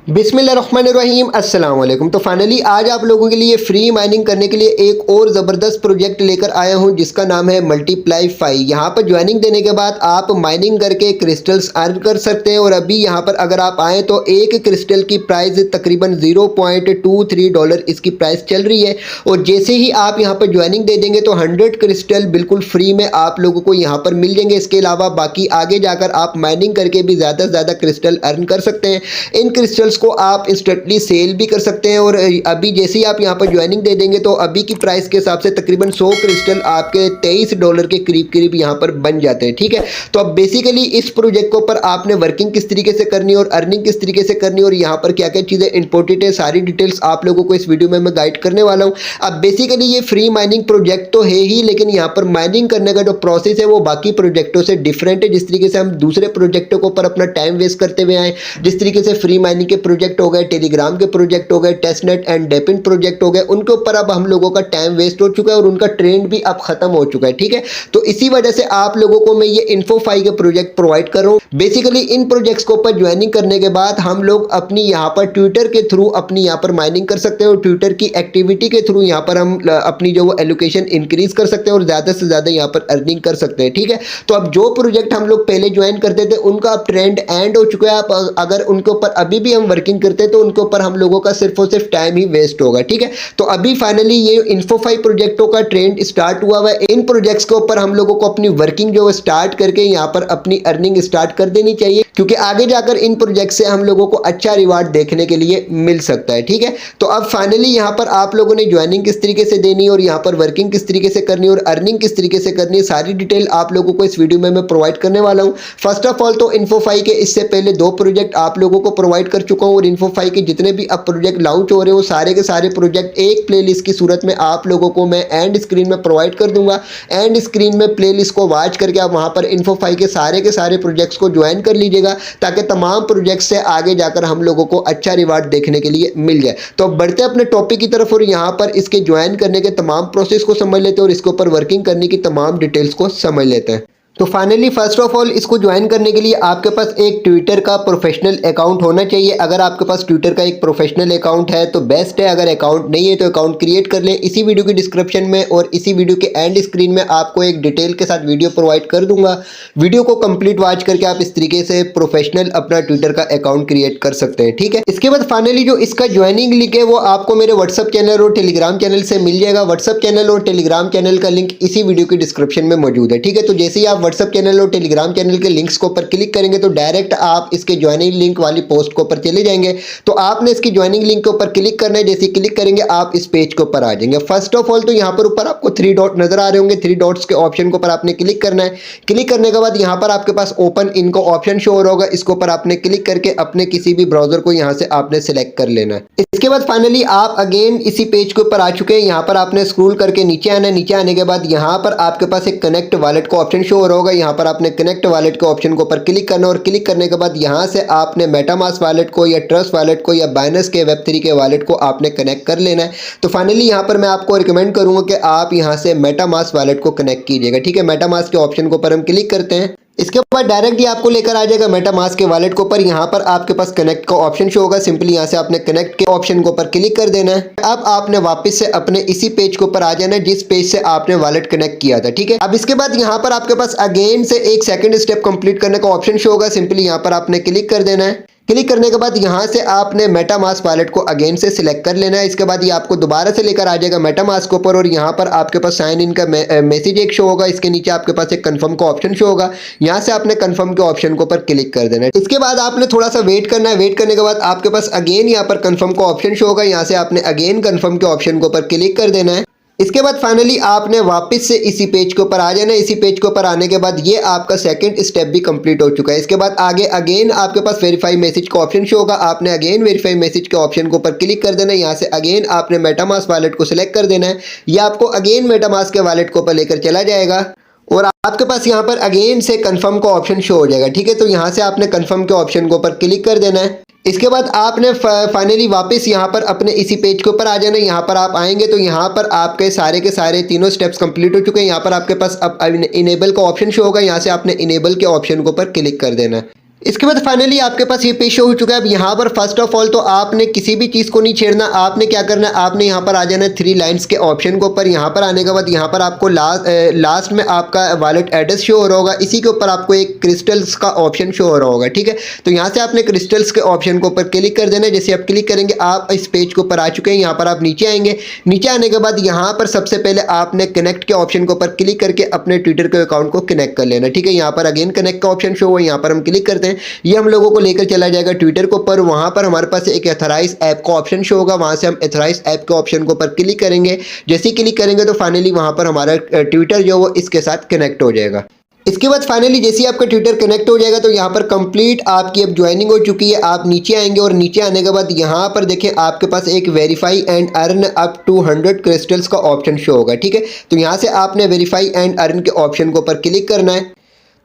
बिस्मिल्लाहिर्रहमानिर्रहीम अस्सलाम वालेकुम। तो फाइनली आज आप लोगों के लिए फ्री माइनिंग करने के लिए एक और ज़बरदस्त प्रोजेक्ट लेकर आया हूं जिसका नाम है मल्टीप्लाई 5। यहां पर ज्वाइनिंग देने के बाद आप माइनिंग करके क्रिस्टल्स अर्न कर सकते हैं और अभी यहां पर अगर आप आएँ तो एक क्रिस्टल की प्राइस तकरीबन $0.23 इसकी प्राइस चल रही है। और जैसे ही आप यहां पर ज्वाइनिंग दे देंगे तो 100 क्रिस्टल बिल्कुल फ्री में आप लोगों को यहां पर मिल जाएंगे। इसके अलावा बाकी आगे जाकर आप माइनिंग करके भी ज़्यादा से ज़्यादा क्रिस्टल अर्न कर सकते हैं। इन क्रिस्टल्स को आप इंस्टेंटली सेल भी कर सकते हैं। और अभी जैसे ही आप यहां पर ज्वाइनिंग दे देंगे तो अभी की प्राइस के हिसाब से तकरीबन 100 क्रिस्टल आपके $23 के करीब करीब यहां पर बन जाते हैं। ठीक है, तो अब बेसिकली इस प्रोजेक्ट के ऊपर आपने वर्किंग किस तरीके से करनी है और अर्निंग किस तरीके से करनी है और यहाँ पर क्या क्या चीज़ें इंपॉर्टेंट है, सारी डिटेल्स आप लोगों को इस वीडियो में मैं गाइड करने वाला हूँ। अब बेसिकली ये फ्री माइनिंग प्रोजेक्ट तो है ही, लेकिन यहाँ पर माइनिंग करने का जो प्रोसेस है वो बाकी प्रोजेक्टों से डिफरेंट है। जिस तरीके से हम दूसरे प्रोजेक्टों के ऊपर अपना टाइम वेस्ट करते हुए आए, जिस तरीके से फ्री माइनिंग के प्रोजेक्ट हो गए, टेलीग्राम के प्रोजेक्ट हो गए, टेस्टनेट एंड डेपिन प्रोजेक्ट हो गए, उनके ऊपर अब हम लोगों का टाइम वेस्ट हो चुका है और उनका ट्रेंड भी अब खत्म हो चुका है। ठीक है, तो इसी वजह से आप लोगों को मैं ये इन्फो5 के प्रोजेक्ट प्रोवाइड कर रहा हूँ। बेसिकली इन प्रोजेक्ट्स के ऊपर ज्वाइनिंग करने के बाद हम लोग अपनी यहाँ पर ट्विटर के थ्रू अपनी यहाँ पर माइनिंग कर सकते हैं और ट्विटर की एक्टिविटी के थ्रू यहाँ पर हम अपनी जो एलोकेशन इंक्रीज कर सकते हैं और ज़्यादा से ज़्यादा यहाँ पर अर्निंग कर सकते हैं। ठीक है, तो अब जो प्रोजेक्ट हम लोग पहले ज्वाइन करते थे उनका अब ट्रेंड एंड हो चुका है। आप अगर उनके ऊपर अभी भी हम वर्किंग करते हैं तो उनके ऊपर हम लोगों का सिर्फ और सिर्फ टाइम ही वेस्ट होगा। ठीक है, तो अभी फाइनली ये इन्फो5 प्रोजेक्टों का ट्रेंड स्टार्ट हुआ है। इन प्रोजेक्ट्स के ऊपर हम लोगों को अपनी वर्किंग जो है स्टार्ट करके यहाँ पर अपनी अर्निंग स्टार्ट कर देनी चाहिए, क्योंकि आगे जाकर इन प्रोजेक्ट से हम लोगों को अच्छा रिवार्ड देखने के लिए मिल सकता है। ठीक है, तो अब फाइनली यहाँ पर आप लोगों ने ज्वाइनिंग किस तरीके से देनी है और यहाँ पर वर्किंग किस तरीके से करनी है और अर्निंग किस तरीके से करनी है, सारी डिटेल आप लोगों को इस वीडियो में मैं प्रोवाइड करने वाला हूँ। फर्स्ट ऑफ ऑल तो इन्फो5 के इससे पहले 2 प्रोजेक्ट आप लोगों को प्रोवाइड कर चुका हूँ और इन्फो5 के जितने भी अब प्रोजेक्ट लॉन्च हो रहे हैं वो सारे के सारे प्रोजेक्ट एक प्लेलिस्ट की सूरत में आप लोगों को मैं एंड स्क्रीन में प्रोवाइड कर दूंगा। एंड स्क्रीन में प्लेलिस्ट को वॉच करके आप वहां पर इन्फो5 के सारे प्रोजेक्ट्स को ज्वाइन कर लीजिएगा, ताकि तमाम प्रोजेक्ट से आगे जाकर हम लोगों को अच्छा रिवार्ड देखने के लिए मिल जाए। तो बढ़ते अपने टॉपिक की तरफ और यहाँ पर इसके ज्वाइन करने के तमाम प्रोसेस को समझ लेते हैं और इसके ऊपर वर्किंग करने की तमाम डिटेल्स को समझ लेते हैं। तो फाइनली फर्स्ट ऑफ ऑल इसको ज्वाइन करने के लिए आपके पास एक ट्विटर का प्रोफेशनल अकाउंट होना चाहिए। अगर आपके पास ट्विटर का एक प्रोफेशनल अकाउंट है तो बेस्ट है, अगर अकाउंट नहीं है तो अकाउंट क्रिएट कर लें। इसी वीडियो की डिस्क्रिप्शन में और इसी वीडियो के एंड स्क्रीन में आपको एक डिटेल के साथ वीडियो प्रोवाइड कर दूंगा। वीडियो को कंप्लीट वॉच करके आप इस तरीके से प्रोफेशनल अपना ट्विटर का अकाउंट क्रिएट कर सकते हैं। ठीक है, इसके बाद फाइनली जो इसका ज्वाइनिंग लिंक है वो आपको मेरे व्हाट्सअप चैनल और टेलीग्राम चैनल से मिल जाएगा। व्हाट्सअप चैनल और टेलीग्राम चैनल का लिंक इसी वीडियो की डिस्क्रिप्शन में मौजूद है। ठीक है, तो जैसे ही आप व्हाट्सअप चैनल और टेलीग्राम चैनल के लिंक्स को ऊपर क्लिक करेंगे तो डायरेक्ट आप इसके ज्वाइनिंग लिंक वाली पोस्ट के ऊपर चले जाएंगे। तो आपने इसकी ज्वाइनिंग लिंक के ऊपर क्लिक करना है। जैसे क्लिक करेंगे आप इस पेज के ऊपर आ जाएंगे। फर्स्ट ऑफ ऑल तो यहाँ पर ऊपर आपको 3 डॉट नजर आ रहे होंगे। 3 डॉट्स के ऑप्शन के ऊपर आपने क्लिक करना है। क्लिक करने के बाद यहाँ पर आपके पास ओपन इनको ऑप्शन शो हो रहा होगा, इसके ऊपर आपने क्लिक करके अपने किसी भी ब्राउजर को यहाँ से आपने सिलेक्ट कर लेना है। इसके बाद फाइनली आप अगेन इसी पेज के ऊपर आ चुके हैं। यहाँ पर आपने स्क्रॉल करके नीचे आना है। नीचे आने के बाद यहाँ पर आपके पास एक कनेक्ट वॉलेट का ऑप्शन शो हो रहा होगा। यहाँ पर आपने कनेक्ट वॉलेट के ऑप्शन के ऊपर क्लिक करना और क्लिक करने के बाद यहां से आपने मेटामास्क वॉलेट को या ट्रस्ट वॉलेट को या बाइनेंस के वेब3 के वॉलेट को आपने कनेक्ट कर लेना है। तो फाइनली यहां पर मैं आपको रिकमेंड करूंगा कि आप यहां से मेटामास्क वॉलेट को कनेक्ट कीजिएगा। ठीक है, मेटामास्क के ऑप्शन के ऊपर हम क्लिक करते हैं। इसके बाद डायरेक्ट ही आपको लेकर आ जाएगा मेटामास्क के वॉलेट के ऊपर। यहाँ पर आपके पास कनेक्ट का ऑप्शन शो होगा। सिंपली यहाँ से आपने कनेक्ट के ऑप्शन के ऊपर क्लिक कर देना है। अब आपने वापस से अपने इसी पेज के ऊपर आ जाना है जिस पेज से आपने वॉलेट कनेक्ट किया था। ठीक है, अब इसके बाद यहाँ पर आपके पास अगेन से एक सेकंड स्टेप कंप्लीट करने का ऑप्शन शो होगा। सिंपली यहाँ पर आपने क्लिक कर देना है। क्लिक करने के बाद यहाँ से आपने मेटामास्क वॉलेट को अगेन से सिलेक्ट कर लेना है। इसके बाद ये आपको दोबारा से लेकर आ जाएगा मेटामास्क के ऊपर और यहाँ पर आपके पास साइन इन का मैसेज एक शो होगा। इसके नीचे आपके पास एक कंफर्म का ऑप्शन शो होगा। यहाँ से आपने कंफर्म के ऑप्शन के ऊपर क्लिक कर देना है। इसके बाद आपने थोड़ा सा वेट करना है। वेट करने के बाद आपके पास अगेन यहाँ पर कंफर्म का ऑप्शन शो होगा। यहाँ से आपने अगेन कंफर्म के ऑप्शन के ऊपर क्लिक कर देना है। इसके बाद फाइनली आपने वापस से इसी पेज के ऊपर आ जाना है। इसी पेज के ऊपर आने के बाद ये आपका सेकंड स्टेप भी कंप्लीट हो चुका है। इसके बाद आगे अगेन आपके पास वेरीफाई मैसेज का ऑप्शन शो होगा। आपने अगेन वेरीफाई मैसेज के ऑप्शन के ऊपर क्लिक कर देना है। यहाँ से अगेन आपने मेटामास्क वॉलेट को सिलेक्ट कर देना है। ये आपको अगेन मेटामास्क के वॉलेट के ऊपर लेकर चला जाएगा और आपके पास यहाँ पर अगेन से कंफर्म का ऑप्शन शो हो जाएगा। ठीक है, तो यहाँ से आपने कंफर्म के ऑप्शन के ऊपर क्लिक कर देना है। इसके बाद आपने फाइनली वापस यहाँ पर अपने इसी पेज के ऊपर आ जाना है। यहाँ पर आप आएंगे तो यहाँ पर आपके सारे के सारे तीनों स्टेप्स कंप्लीट हो चुके हैं। यहाँ पर आपके पास अब इनेबल का ऑप्शन शो होगा। यहाँ से आपने इनेबल के ऑप्शन के ऊपर क्लिक कर देना है। इसके बाद फाइनली आपके पास ये पेश हो चुका है। अब यहाँ पर फर्स्ट ऑफ ऑल तो आपने किसी भी चीज़ को नहीं छेड़ना, आपने क्या करना है, आपने यहाँ पर आ जाना है थ्री लाइन्स के ऑप्शन के ऊपर। यहाँ पर आने के बाद यहाँ पर आपको लास्ट में आपका वॉलेट एड्रेस शो हो रहा होगा, इसी के ऊपर आपको एक क्रिस्टल्स का ऑप्शन शो हो रहा होगा, ठीक है। तो यहाँ से आपने क्रिस्टल्स के ऑप्शन के ऊपर क्लिक कर देना है। जैसे आप क्लिक करेंगे आप इस पेज के ऊपर आ चुके हैं। यहाँ पर आप नीचे आएंगे, नीचे आने के बाद यहाँ पर सबसे पहले आपने कनेक्ट के ऑप्शन के ऊपर क्लिक करके अपने ट्विटर के अकाउंट को कनेक्ट कर लेना, ठीक है। यहाँ पर अगेन कनेक्ट का ऑप्शन शो हो, यहाँ पर हम क्लिक करते हैं, ये हम लोगों को लेकर चला जाएगा ट्विटर के ऊपर। वहां पर हमारे पास एक एथराइज ऐप का ऑप्शन शो होगा, वहां से हम एथराइज ऐप के ऑप्शन के ऊपर क्लिक करेंगे। जैसे ही क्लिक करेंगे तो फाइनली वहां पर हमारा ट्विटर जो वो इसके साथ कनेक्ट हो जाएगा। इसके बाद फाइनली जैसे ही आपका ट्विटर कनेक्ट हो जाएगा तो यहाँ पर कंप्लीट आपकी अब ज्वाइनिंग हो चुकी है। आप नीचे आएंगे और नीचे आने के बाद यहाँ पर देखें आपके पास एक verify and earn up to 100 crystals का ऑप्शन शो होगा, ठीक है। तो यहाँ से आपने वेरीफाई एंड अर्न के ऑप्शन के ऊपर क्लिक करना है।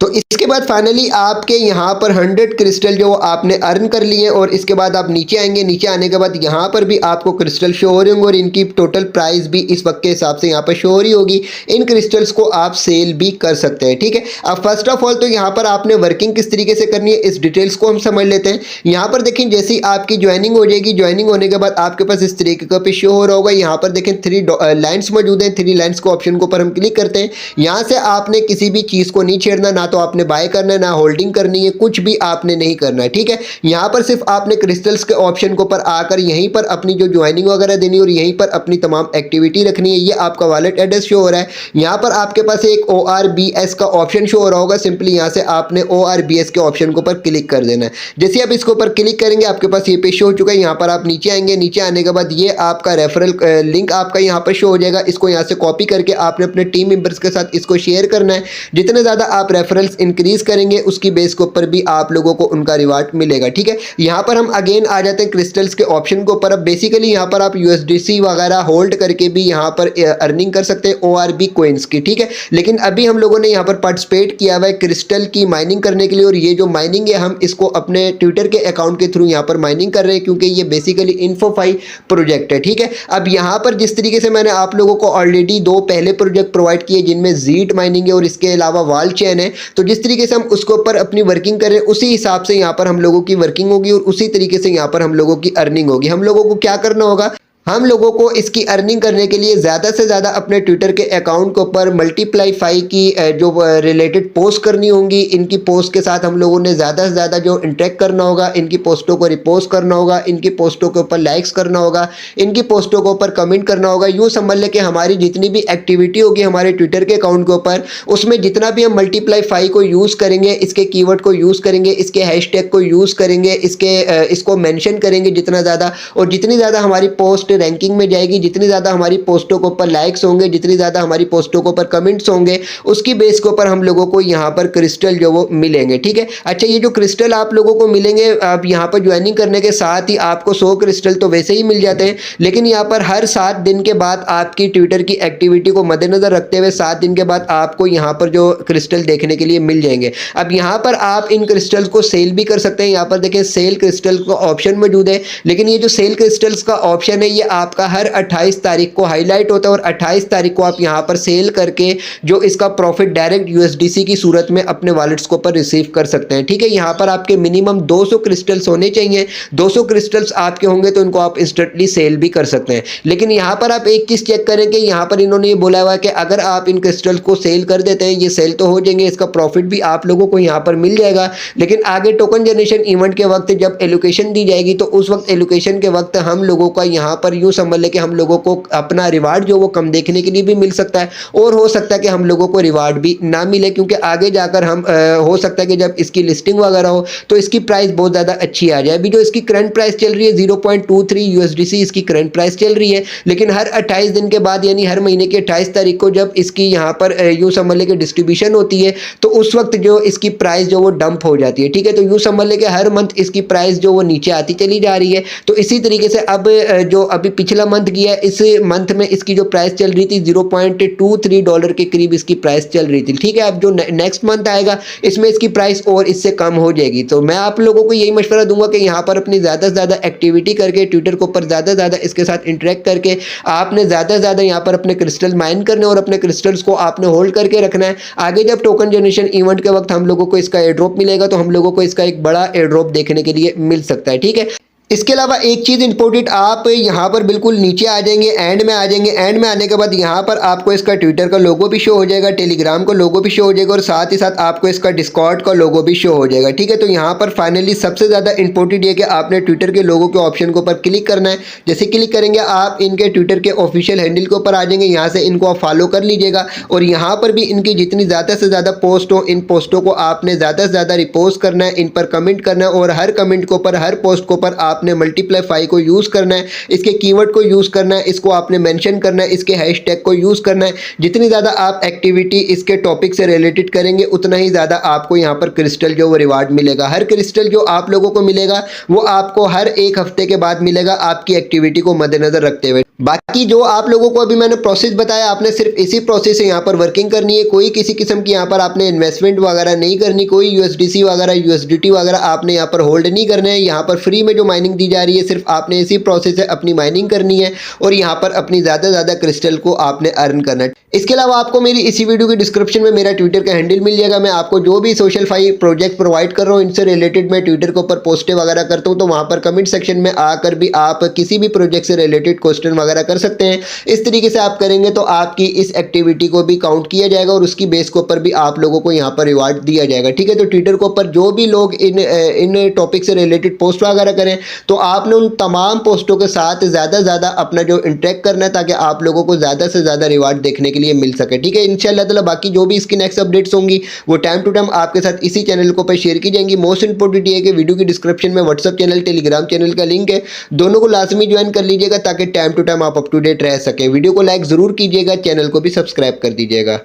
तो इसके बाद फाइनली आपके यहाँ पर 100 क्रिस्टल जो आपने अर्न कर लिए हैं और इसके बाद आप नीचे आएंगे, नीचे आने के बाद यहाँ पर भी आपको क्रिस्टल शो हो रहे होंगे और इनकी टोटल प्राइस भी इस वक्त के हिसाब से यहाँ पर शो हो रही होगी। इन क्रिस्टल्स को आप सेल भी कर सकते हैं, ठीक है। अब फर्स्ट ऑफ ऑल तो यहाँ पर आपने वर्किंग किस तरीके से करनी है इस डिटेल्स को हम समझ लेते हैं। यहाँ पर देखें जैसे ही आपकी ज्वाइनिंग हो जाएगी, ज्वाइनिंग होने के बाद आपके पास इस तरीके का पे शो हो रहा होगा। यहाँ पर देखें थ्री लाइन्स मौजूद हैं, थ्री लाइन्स के ऑप्शन के ऊपर हम क्लिक करते हैं। यहाँ से आपने किसी भी चीज़ को नहीं छेड़ना, ना तो आपने बाय करना ना होल्डिंग करनी है, कुछ भी आपने नहीं करना है, ठीक है। यहाँ पर सिर्फ आपने क्रिस्टल्स के ऑप्शन के ऊपर आकर यहीं पर अपनी जो ज्वाइनिंग वगैरह देनी और यहीं पर अपनी तमाम एक्टिविटी रखनी है। ये आपका वॉलेट एड्रेस शो हो रहा है। यहाँ पर आपके पास एक ORBS का ऑप्शन शो हो रहा होगा, सिंपली यहाँ से आपने ORBS के ऑप्शन के ऊपर क्लिक कर देना है। जैसे आप इसके ऊपर क्लिक करेंगे आपके पास ये पेज शो हो चुका है। यहाँ पर आप नीचे आएंगे, नीचे आने के बाद ये आपका रेफरल लिंक आपका यहाँ पर शो हो जाएगा। इसको यहाँ से कॉपी करके आपने अपने टीम मेंबर्स के साथ इसको शेयर करना है। जितने ज़्यादा आप रेफरल्स इंक्रीज करेंगे उसकी बेस के ऊपर भी आप लोगों को उनका रिवार्ड मिलेगा, ठीक है। यहाँ पर हम अगेन आ जाते हैं क्रिस्टल्स के ऑप्शन के ऊपर। अब बेसिकली यहाँ पर आप USDC वगैरह होल्ड करके भी यहाँ पर अर्निंग कर सकते हैं ORB कोइंस की, ठीक है। लेकिन अभी हम लोगों ने यहाँ पर पार्टिसिपेट किया हुआ है क्रिस्टल की माइनिंग करने के लिए और ये जो माइनिंग है हम इसको अपने ट्विटर के अकाउंट के थ्रू यहाँ पर माइनिंग कर रहे हैं क्योंकि ये बेसिकली InfoFi प्रोजेक्ट है, ठीक है। अब यहाँ पर जिस तरीके से मैंने आप लोगों को ऑलरेडी दो पहले प्रोजेक्ट प्रोवाइड किए जिनमें जीट माइनिंग है और इसके अलावा वाल चेन है, तो जिस तरीके से हम उसके ऊपर अपनी वर्किंग करें उसी हिसाब से यहाँ पर हम लोगों की वर्किंग होगी और उसी तरीके से यहाँ पर हम लोगों की अर्निंग होगी। हम लोगों को क्या करना होगा, हम लोगों को इसकी अर्निंग करने के लिए ज़्यादा से ज़्यादा अपने ट्विटर के अकाउंट के ऊपर मल्टीप्लाई की जो रिलेटेड पोस्ट करनी होंगी। इनकी पोस्ट के साथ हम लोगों ने ज़्यादा से ज़्यादा जो इंटरेक्ट करना होगा, इनकी पोस्टों को रिपोस्ट करना होगा, इनकी पोस्टों के ऊपर लाइक्स करना होगा, इनकी पोस्टों के ऊपर कमेंट करना होगा। यूँ समझ लें कि हमारी जितनी भी एक्टिविटी होगी हमारे ट्विटर के अकाउंट के ऊपर, उसमें जितना भी हम मल्टीप्लाई को यूज़ करेंगे, इसके कीवर्ड को यूज़ करेंगे, इसके हैशटैग को यूज़ करेंगे, इसको मेंशन करेंगे जितना ज़्यादा, और जितनी ज़्यादा हमारी पोस्ट रैंकिंग में जाएगी, जितनी ज़्यादा हमारी पोस्टों के ऊपर लाइक्स होंगे, जितनी ज़्यादा हमारी पोस्टों के ऊपर कमेंट्स होंगे, उसकी बेस के ऊपर हम लोगों को यहाँ पर क्रिस्टल जो वो मिलेंगे, ठीक है। अच्छा, ये जो क्रिस्टल आप लोगों को मिलेंगे, अब यहाँ पर ज्वाइनिंग करने के साथ ही आपको 100 क्रिस्टल तो वैसे ही मिल जाते हैं, लेकिन यहाँ पर हर 7 दिन के बाद आपकी ट्विटर की एक्टिविटी को मद्देनजर रखते हुए 7 दिन के बाद आपको यहाँ पर जो क्रिस्टल देखने के लिए मिल जाएंगे। अब यहाँ पर आप इन क्रिस्टल को सेल भी कर सकते हैं। यहाँ पर देखें सेल क्रिस्टल का ऑप्शन मौजूद है, लेकिन ये जो सेल क्रिस्टल्स का ऑप्शन है ये आपका हर 28 तारीख को हाईलाइट होता है और 28 तारीख को आप यहाँ पर सेल करके जो इसका प्रॉफिट डायरेक्ट USDC की सूरत में अपने वॉलेट्स को पर रिसीव कर सकते हैं, ठीक है। यहाँ पर आपके मिनिमम 200 क्रिस्टल्स होने चाहिए। 200 क्रिस्टल्स आपके होंगे तो इनको आप इंस्टेंटली सेल भी कर सकते हैं। लेकिन यहाँ पर आप एक चीज़ चेक करें कि यहाँ पर इन्होंने ये बोला हुआ है कि अगर आप इन क्रिस्टल को सेल कर देते हैं, ये सेल तो हो जाएंगे, इसका प्रॉफिट भी आप लोगों को यहाँ पर मिल जाएगा, लेकिन आगे टोकन जनरेशन इवेंट के वक्त जब एलोकेशन दी जाएगी तो उस वक्त एलोकेशन के वक्त हम लोगों का यहाँ पर यूँ समझ लें कि हम लोगों को अपना रिवार्ड जो वो कम देखने के लिए भी मिल सकता है और हो सकता है कि हम लोगों को रिवार्ड भी ना मिले, क्योंकि आगे जाकर हम हो सकता है कि जब इसकी लिस्टिंग वगैरह हो तो इसकी प्राइस बहुत ज़्यादा अच्छी आ जाए। अभी जो इसकी करंट प्राइस चल रही है 0.23 USDC इसकी करंट प्राइस चल रही है, लेकिन हर 28 दिन के बाद यानी हर महीने की 28 तारीख को जब इसकी यहाँ पर यूँ समझ लें कि डिस्ट्रीब्यूशन होती है तो उस वक्त जो इसकी प्राइस जो वो डंप हो जाती है, ठीक है। तो यूँ समझ लें कि हर मंथ इसकी प्राइस जो वो नीचे आती चली जा रही है। तो इसी तरीके से अब जो अभी पिछला मंथ गया, इस मंथ में इसकी जो प्राइस चल रही थी $0.23 के करीब इसकी प्राइस चल रही थी। ठीक है, अब जो नेक्स्ट मंथ आएगा इसमें इसकी प्राइस और इससे कम हो जाएगी। तो मैं आप लोगों को यही मशवरा दूंगा कि यहाँ पर अपनी ज़्यादा से ज़्यादा एक्टिविटी करके ट्विटर के ऊपर ज़्यादा से ज़्यादा इसके साथ इंटरेक्ट करके आपने ज़्यादा से ज़्यादा यहाँ पर अपने क्रिस्टल माइन करने और अपने क्रिस्टल्स को आपने होल्ड करके रखना है। आगे जब टोकन जनरेशन इवेंट के वक्त हम लोगों को इसका एयर ड्रॉप मिलेगा तो हम लोगों को इसका एक बड़ा एयर ड्रॉप देखने के लिए मिल सकता है। ठीक है, इसके अलावा एक चीज़ इंपॉर्टेंट, आप यहाँ पर बिल्कुल नीचे आ जाएंगे, एंड में आ जाएंगे। एंड में आने के बाद यहाँ पर आपको इसका ट्विटर का लोगो भी शो हो जाएगा, टेलीग्राम का लोगो भी शो हो जाएगा और साथ ही साथ आपको इसका डिस्कॉर्ड का लोगो भी शो हो जाएगा। ठीक है, तो यहाँ पर फाइनली सबसे ज़्यादा इंपॉर्टेंट ये कि आपने ट्विटर के लोगो के ऑप्शन के ऊपर क्लिक करना है। जैसे क्लिक करेंगे आप इनके ट्विटर के ऑफिशियल हैंडल के ऊपर आ जाएंगे, यहाँ से इनको आप फॉलो कर लीजिएगा और यहाँ पर भी इनकी जितनी ज़्यादा से ज़्यादा पोस्ट हो, इन पोस्टों को आपने ज़्यादा से ज़्यादा रिपोस्ट करना है, इन पर कमेंट करना है और हर कमेंट के ऊपर, हर पोस्ट के ऊपर आपने मल्टीप्लाई 5 को यूज़ करना है, इसके कीवर्ड को यूज़ करना है, इसको आपने मेंशन करना है, इसके हैशटैग को यूज़ करना है। जितनी ज़्यादा आप एक्टिविटी इसके टॉपिक से रिलेटेड करेंगे उतना ही ज़्यादा आपको यहाँ पर क्रिस्टल जो वो रिवार्ड मिलेगा। हर क्रिस्टल जो आप लोगों को मिलेगा वो आपको हर एक हफ्ते के बाद मिलेगा, आपकी एक्टिविटी को मद्देनजर रखते हुए। बाकी जो आप लोगों को अभी मैंने प्रोसेस बताया, आपने सिर्फ इसी प्रोसेस से यहाँ पर वर्किंग करनी है। कोई किसी किस्म की यहाँ पर आपने इन्वेस्टमेंट वगैरह नहीं करनी, कोई USDC वगैरह USDT वगैरह आपने यहाँ पर होल्ड नहीं करने हैं। यहाँ पर फ्री में जो माइनिंग दी जा रही है, सिर्फ आपने इसी प्रोसेस से अपनी माइनिंग करनी है और यहाँ पर अपनी ज़्यादा से ज़्यादा क्रिस्टल को आपने अर्न करना है। इसके अलावा आपको मेरी इसी वीडियो की डिस्क्रिप्शन में मेरा ट्विटर का हैंडल मिल जाएगा। मैं आपको जो भी सोशल फाई प्रोजेक्ट प्रोवाइड कर रहा हूँ, इनसे रिलेटेड मैं ट्विटर के ऊपर पोस्टें वगैरह करता हूँ, तो वहाँ पर कमेंट सेक्शन में आकर भी आप किसी भी प्रोजेक्ट से रिलेटेड क्वेश्चन वगैरह कर सकते हैं। इस तरीके से आप करेंगे तो आपकी इस एक्टिविटी को भी काउंट किया जाएगा और उसकी बेस के ऊपर भी आप लोगों को यहाँ पर रिवार्ड दिया जाएगा। ठीक है, तो ट्विटर के ऊपर जो भी लोग इन टॉपिक से रिलेटेड पोस्ट वगैरह करें तो आपने उन तमाम पोस्टों के साथ ज़्यादा से ज़्यादा अपना जो इंटरेक्ट करना है ताकि आप लोगों को ज़्यादा से ज़्यादा रिवार्ड देखने के लिए मिल सके। ठीक है, इंशाल्लाह ताला बाकी जो भी इसकी नेक्स्ट अपडेट्स होंगी वो टाइम टू टाइम आपके साथ इसी चैनल को पर शेयर की जाएंगी। मोस्ट इंपोर्टेंट ये है कि वीडियो की डिस्क्रिप्शन में व्हाट्सअप चैनल, टेलीग्राम चैनल का लिंक है, दोनों को लाजमी ज्वाइन कर लीजिएगा ताकि टाइम टू टाइम आप अप टू डेट रह सकें। वीडियो को लाइक ज़रूर कीजिएगा, चैनल को भी सब्सक्राइब कर दीजिएगा।